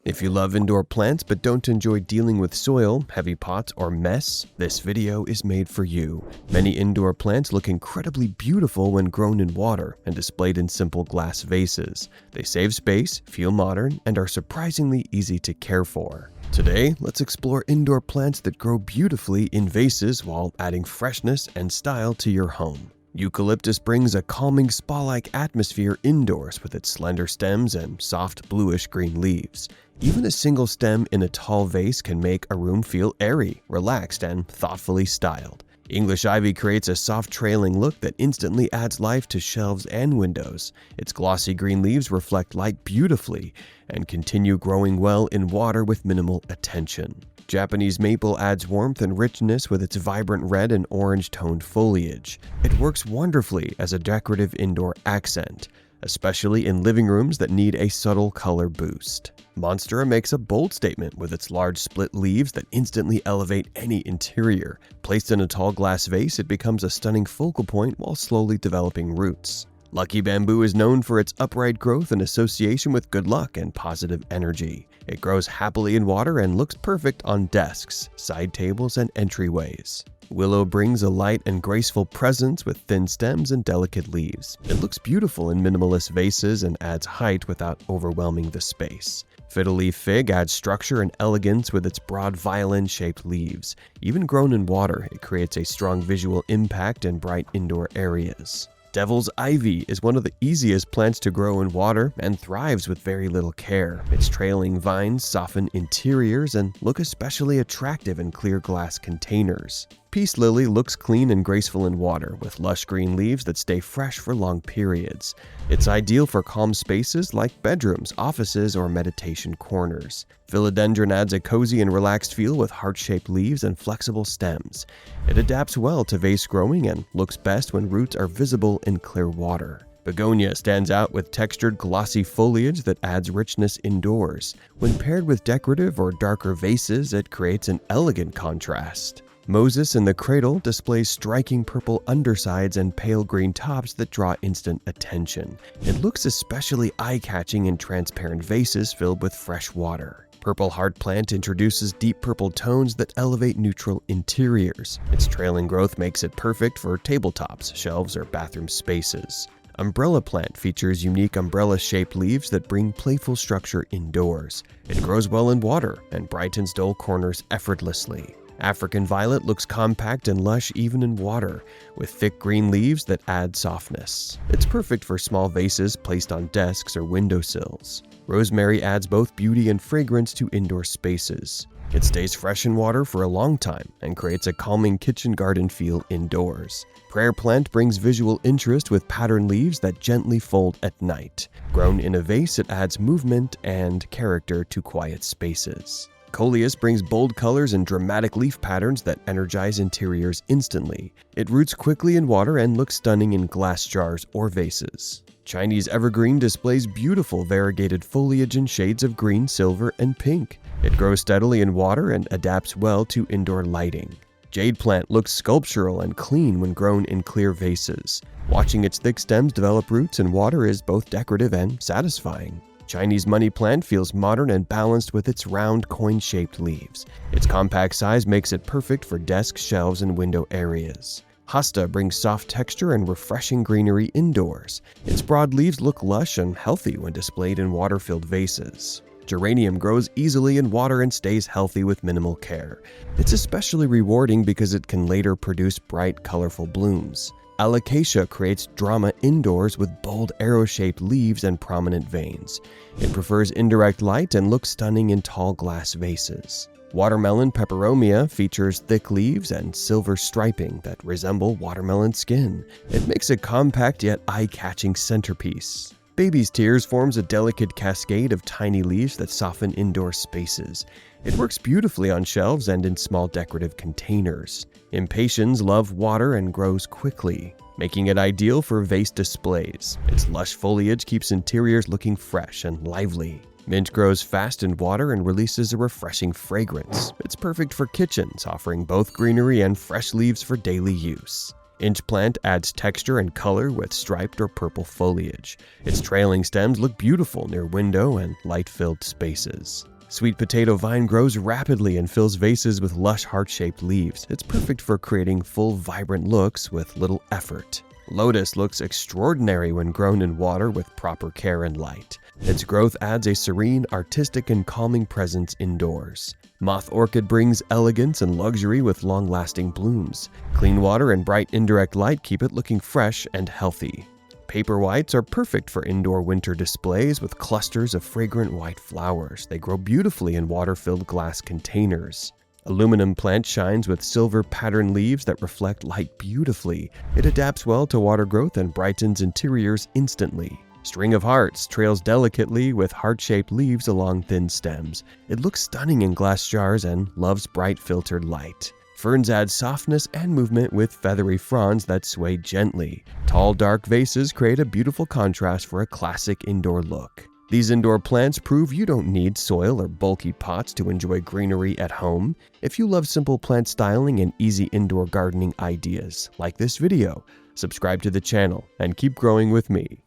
If you love indoor plants but don't enjoy dealing with soil, heavy pots, or mess, this video is made for you. Many indoor plants look incredibly beautiful when grown in water and displayed in simple glass vases. They save space, feel modern, and are surprisingly easy to care for. Today, let's explore indoor plants that grow beautifully in vases while adding freshness and style to your home. Eucalyptus brings a calming spa-like atmosphere indoors with its slender stems and soft bluish-green leaves. Even a single stem in a tall vase can make a room feel airy, relaxed, and thoughtfully styled. English ivy creates a soft trailing look that instantly adds life to shelves and windows. Its glossy green leaves reflect light beautifully and continue growing well in water with minimal attention. Japanese maple adds warmth and richness with its vibrant red and orange-toned foliage. It works wonderfully as a decorative indoor accent, especially in living rooms that need a subtle color boost. Monstera makes a bold statement with its large split leaves that instantly elevate any interior. Placed in a tall glass vase, it becomes a stunning focal point while slowly developing roots. Lucky bamboo is known for its upright growth and association with good luck and positive energy. It grows happily in water and looks perfect on desks, side tables, and entryways. Willow brings a light and graceful presence with thin stems and delicate leaves. It looks beautiful in minimalist vases and adds height without overwhelming the space. Fiddle leaf fig adds structure and elegance with its broad violin-shaped leaves. Even grown in water, it creates a strong visual impact in bright indoor areas. Devil's ivy is one of the easiest plants to grow in water and thrives with very little care. Its trailing vines soften interiors and look especially attractive in clear glass containers. Peace lily looks clean and graceful in water, with lush green leaves that stay fresh for long periods. It's ideal for calm spaces like bedrooms, offices, or meditation corners. Philodendron adds a cozy and relaxed feel with heart-shaped leaves and flexible stems. It adapts well to vase growing and looks best when roots are visible in clear water. Begonia stands out with textured, glossy foliage that adds richness indoors. When paired with decorative or darker vases, it creates an elegant contrast. Moses in the cradle displays striking purple undersides and pale green tops that draw instant attention. It looks especially eye-catching in transparent vases filled with fresh water. Purple heart plant introduces deep purple tones that elevate neutral interiors. Its trailing growth makes it perfect for tabletops, shelves, or bathroom spaces. Umbrella plant features unique umbrella-shaped leaves that bring playful structure indoors. It grows well in water and brightens dull corners effortlessly. African violet looks compact and lush even in water, with thick green leaves that add softness. It's perfect for small vases placed on desks or windowsills. Rosemary adds both beauty and fragrance to indoor spaces. It stays fresh in water for a long time and creates a calming kitchen garden feel indoors. Prayer plant brings visual interest with patterned leaves that gently fold at night. Grown in a vase, it adds movement and character to quiet spaces. Coleus brings bold colors and dramatic leaf patterns that energize interiors instantly. It roots quickly in water and looks stunning in glass jars or vases. Chinese evergreen displays beautiful variegated foliage in shades of green, silver, and pink. It grows steadily in water and adapts well to indoor lighting. Jade plant looks sculptural and clean when grown in clear vases. Watching its thick stems develop roots in water is both decorative and satisfying. Chinese money plant feels modern and balanced with its round, coin-shaped leaves. Its compact size makes it perfect for desks, shelves, and window areas. Hosta brings soft texture and refreshing greenery indoors. Its broad leaves look lush and healthy when displayed in water-filled vases. Geranium grows easily in water and stays healthy with minimal care. It's especially rewarding because it can later produce bright, colorful blooms. Alocasia creates drama indoors with bold arrow-shaped leaves and prominent veins. It prefers indirect light and looks stunning in tall glass vases. Watermelon peperomia features thick leaves and silver striping that resemble watermelon skin. It makes a compact yet eye-catching centerpiece. Baby's tears forms a delicate cascade of tiny leaves that soften indoor spaces. It works beautifully on shelves and in small decorative containers. Impatiens love water and grows quickly, making it ideal for vase displays. Its lush foliage keeps interiors looking fresh and lively. Mint grows fast in water and releases a refreshing fragrance. It's perfect for kitchens, offering both greenery and fresh leaves for daily use. Inch plant adds texture and color with striped or purple foliage. Its trailing stems look beautiful near window and light-filled spaces. Sweet potato vine grows rapidly and fills vases with lush heart-shaped leaves. It's perfect for creating full, vibrant looks with little effort. Lotus looks extraordinary when grown in water with proper care and light. Its growth adds a serene, artistic, and calming presence indoors. Moth orchid brings elegance and luxury with long-lasting blooms. Clean water and bright indirect light keep it looking fresh and healthy. Paper whites are perfect for indoor winter displays with clusters of fragrant white flowers. They grow beautifully in water-filled glass containers. Aluminum plant shines with silver pattern leaves that reflect light beautifully. It adapts well to water growth and brightens interiors instantly. String of hearts trails delicately with heart-shaped leaves along thin stems. It looks stunning in glass jars and loves bright filtered light. Ferns add softness and movement with feathery fronds that sway gently. Tall, dark vases create a beautiful contrast for a classic indoor look. These indoor plants prove you don't need soil or bulky pots to enjoy greenery at home. If you love simple plant styling and easy indoor gardening ideas, like this video, subscribe to the channel and keep growing with me.